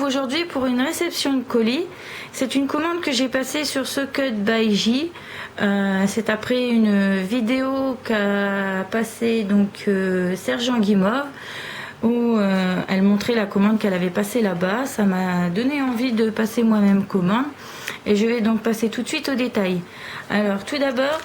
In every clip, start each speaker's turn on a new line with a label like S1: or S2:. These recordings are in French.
S1: aujourd'hui pour une réception de colis. C'est une commande que j'ai passée sur Socket by J. C'est après une vidéo qu'a passée donc Sergent Guimauve, où elle montrait la commande qu'elle avait passée là-bas. Ça m'a donné envie de passer moi-même commande et je vais donc passer tout de suite au détail. Alors tout d'abord,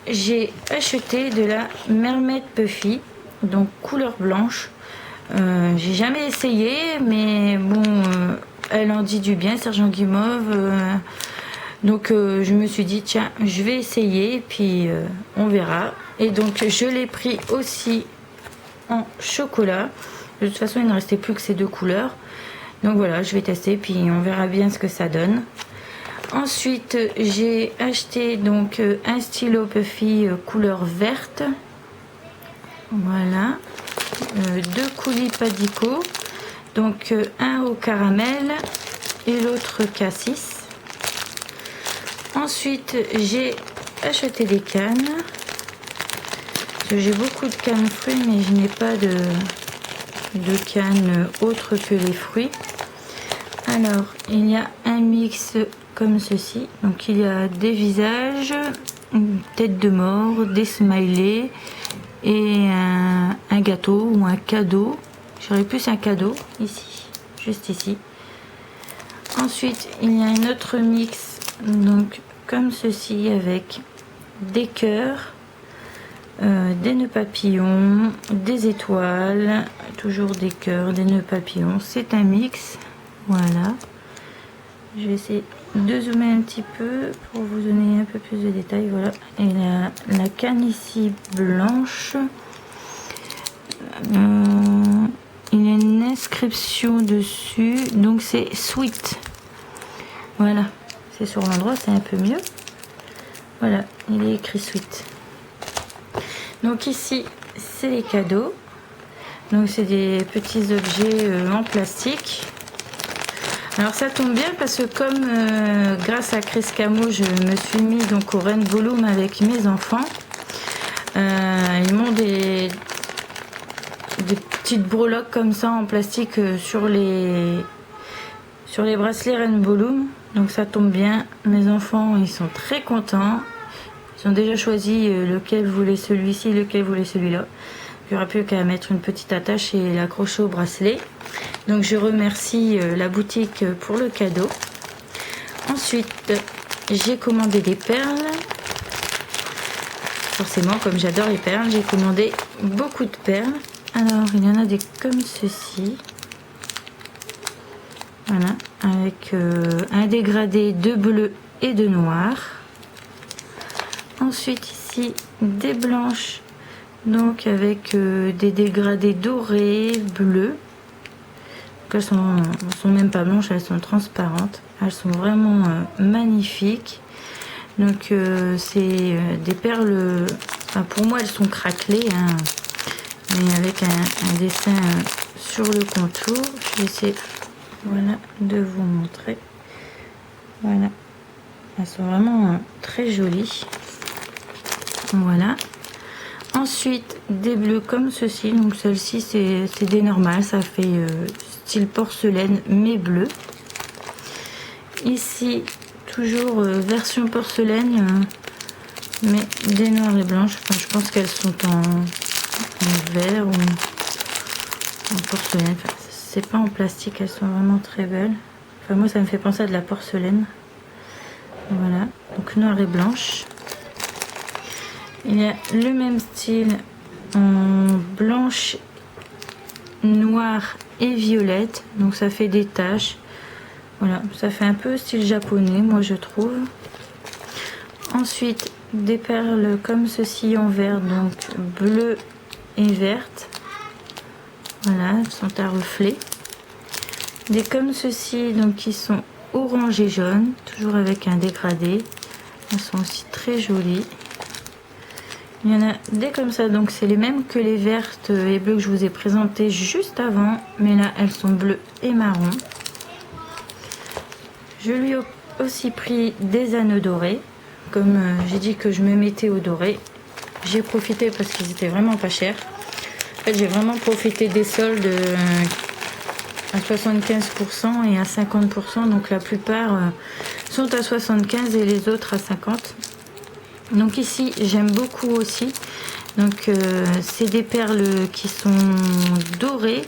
S1: j'ai acheté de la Mermaid Puffy, donc couleur blanche. J'ai jamais essayé, mais bon, elle en dit du bien, Sergent Guimauve. Donc je me suis dit tiens, je vais essayer, puis on verra. Et donc je l'ai pris aussi en chocolat. De toute façon, il ne restait plus que ces deux couleurs. Donc voilà, je vais tester, puis on verra bien ce que ça donne. Ensuite, j'ai acheté donc un stylo Puffy couleur verte. Voilà. Deux coulis Padico. Donc un au caramel et l'autre cassis. Ensuite, j'ai acheté des cannes. J'ai beaucoup de cannes fruits, mais je n'ai pas de cannes autres que les fruits. Alors, il y a un mix comme ceci. Donc, il y a des visages, une tête de mort, des smileys et un gâteau ou un cadeau. J'aurais plus un cadeau ici, juste ici. Ensuite, il y a un autre mix, donc comme ceci, avec des cœurs, des nœuds papillons, des étoiles, toujours des cœurs, des nœuds papillons. C'est un mix, voilà. Je vais essayer de zoomer un petit peu pour vous donner un peu plus de détails. Voilà, et la canne ici blanche. Il y a une inscription dessus, donc c'est sweet. Voilà, c'est sur l'endroit, c'est un peu mieux. Voilà, il est écrit sweet. Donc ici, c'est les cadeaux. Donc c'est des petits objets en plastique. Alors ça tombe bien parce que comme grâce à Chris Camo, je me suis mis donc au Rainbow Loom avec mes enfants. Ils m'ont des petites breloques comme ça en plastique sur les bracelets Rainbow Loom. Donc ça tombe bien, mes enfants ils sont très contents. Ils ont déjà choisi lequel voulait celui-ci, lequel voulait celui-là. Il n'y aura plus qu'à mettre une petite attache et l'accrocher au bracelet. Donc je remercie la boutique pour le cadeau. Ensuite, j'ai commandé des perles. Forcément, comme j'adore les perles, j'ai commandé beaucoup de perles. Alors, il y en a des comme ceci. Voilà, avec un dégradé de bleu et de noir. Ensuite, ici, des blanches, donc avec des dégradés dorés, bleus. Elles sont même pas blanches, elles sont transparentes. Elles sont vraiment magnifiques. Donc, c'est des perles, enfin, pour moi, elles sont craquelées, hein, mais avec un dessin sur le contour. Je vais essayer, voilà, de vous montrer. Voilà, elles sont vraiment très jolies. Voilà. Ensuite, des bleus comme ceci. Donc celle-ci, c'est des normales. Ça fait style porcelaine, mais bleu. Ici, toujours version porcelaine, mais des noirs et blanches. Enfin, je pense qu'elles sont en verre ou en porcelaine. Enfin, c'est pas en plastique. Elles sont vraiment très belles. Enfin, moi, ça me fait penser à de la porcelaine. Voilà. Donc noir et blanche. Il y a le même style en blanche, noire et violette. Donc ça fait des taches. Voilà, ça fait un peu style japonais, moi je trouve. Ensuite, des perles comme ceci en vert, donc bleu et verte. Voilà, elles sont à reflet. Des comme ceci, donc qui sont orange et jaune, toujours avec un dégradé. Elles sont aussi très jolies. Il y en a des comme ça, donc c'est les mêmes que les vertes et bleues que je vous ai présentées juste avant, mais là elles sont bleues et marron. Je lui ai aussi pris des anneaux dorés, comme j'ai dit que je me mettais au doré. J'ai profité parce qu'ils étaient vraiment pas chers. En fait, j'ai vraiment profité des soldes à 75% et à 50%, donc la plupart sont à 75 et les autres à 50. Donc ici j'aime beaucoup aussi, donc c'est des perles qui sont dorées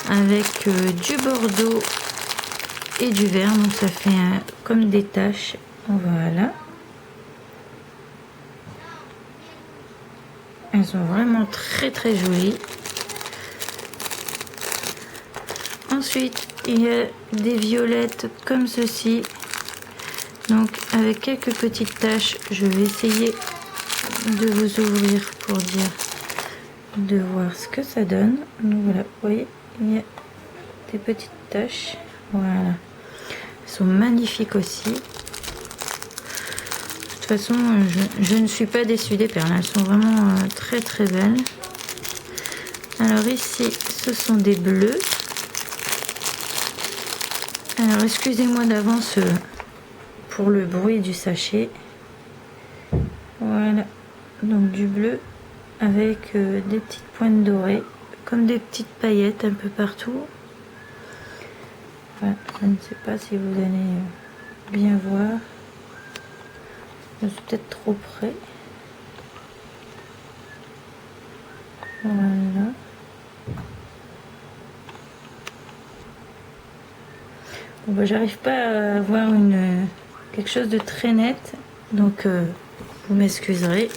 S1: avec du bordeaux et du vert, donc ça fait comme des taches. Voilà, elles sont vraiment très très jolies. Ensuite il y a des violettes comme ceci, donc avec quelques petites taches. Je vais essayer de vous ouvrir pour dire, de voir ce que ça donne. Donc voilà, vous voyez, il y a des petites taches. Voilà, elles sont magnifiques aussi. De toute façon, je ne suis pas déçue des perles, elles sont vraiment très très belles. Alors ici ce sont des bleus. Alors excusez-moi d'avance pour le bruit du sachet. Voilà, donc du bleu avec des petites pointes dorées, comme des petites paillettes un peu partout. Voilà, je ne sais pas si vous allez bien voir. Je suis peut-être trop près. Voilà. Bon, bah, j'arrive pas à avoir quelque chose de très net, donc vous m'excuserez.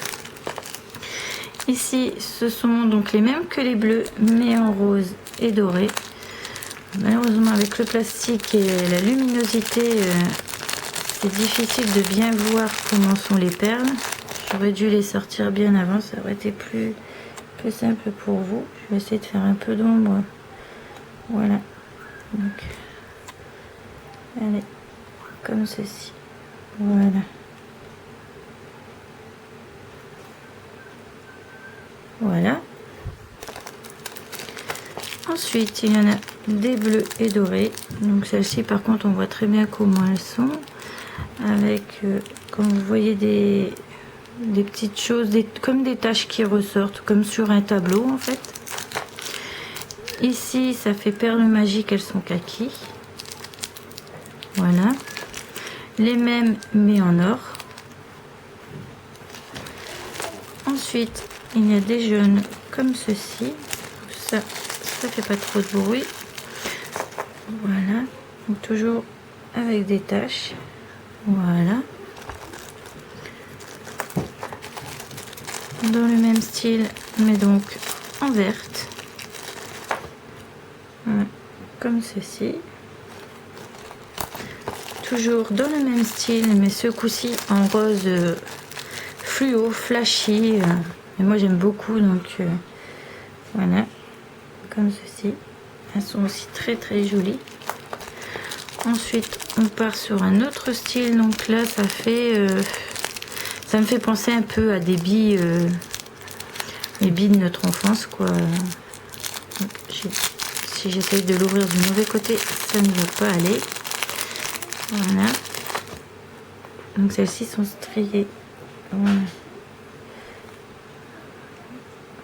S1: Ici ce sont donc les mêmes que les bleus mais en rose et doré. Malheureusement avec le plastique et la luminosité c'est difficile de bien voir comment sont les perles. J'aurais dû les sortir bien avant, ça aurait été plus simple pour vous. Je vais essayer de faire un peu d'ombre. Voilà, donc allez, comme ceci. Voilà. Voilà. Ensuite, il y en a des bleus et dorés. Donc celles-ci, par contre, on voit très bien comment elles sont. Avec, comme vous voyez, des petites choses, comme des taches qui ressortent, comme sur un tableau en fait. Ici, ça fait perles magiques, elles sont kaki. Voilà. Les mêmes, mais en or. Ensuite, il y a des jaunes comme ceci. Ça fait pas trop de bruit. Voilà. Donc toujours avec des taches. Voilà. Dans le même style, mais donc en verte. Voilà. Comme ceci. Toujours dans le même style, mais ce coup-ci en rose fluo, flashy. Mais moi j'aime beaucoup, donc voilà, comme ceci. Elles sont aussi très très jolies. Ensuite on part sur un autre style, donc là ça me fait penser un peu à des billes, les billes de notre enfance quoi. Donc, si j'essaye de l'ouvrir du mauvais côté, ça ne va pas aller. Voilà, donc celles-ci sont striées. Voilà.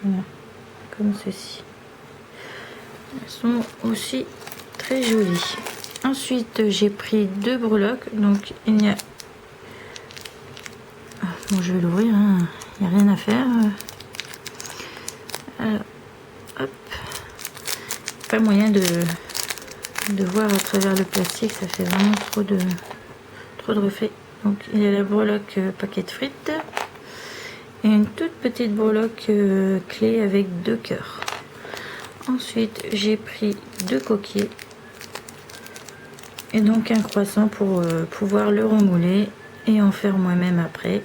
S1: Voilà, comme ceci. Elles sont aussi très jolies. Ensuite j'ai pris deux breloques, donc il y a, bon je vais l'ouvrir, hein. Il n'y a rien à faire. Alors, hop, pas moyen de voir à travers le plastique, ça fait vraiment trop de reflets. Donc il y a la breloque paquet de frites et une toute petite breloque clé avec 2 cœurs. Ensuite j'ai pris 2 coquilles et donc un croissant pour pouvoir le remouler et en faire moi-même après.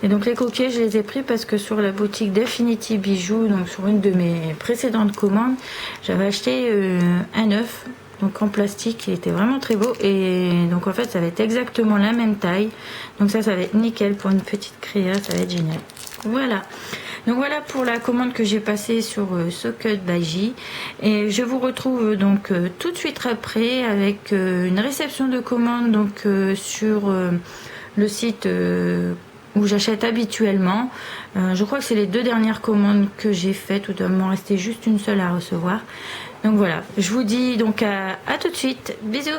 S1: Et donc les coquilles je les ai pris parce que sur la boutique d'Affinity Bijoux, donc sur une de mes précédentes commandes, j'avais acheté un œuf, donc en plastique, il était vraiment très beau, et donc en fait ça va être exactement la même taille, donc ça va être nickel pour une petite créa, ça va être génial. Voilà, donc voilà pour la commande que j'ai passée sur Socket by J, et je vous retrouve donc tout de suite après avec une réception de commande donc sur le site où j'achète habituellement. Je crois que c'est les 2 dernières commandes que j'ai faites, ou doit m'en rester juste une seule à recevoir. Donc voilà, je vous dis donc à tout de suite, bisous.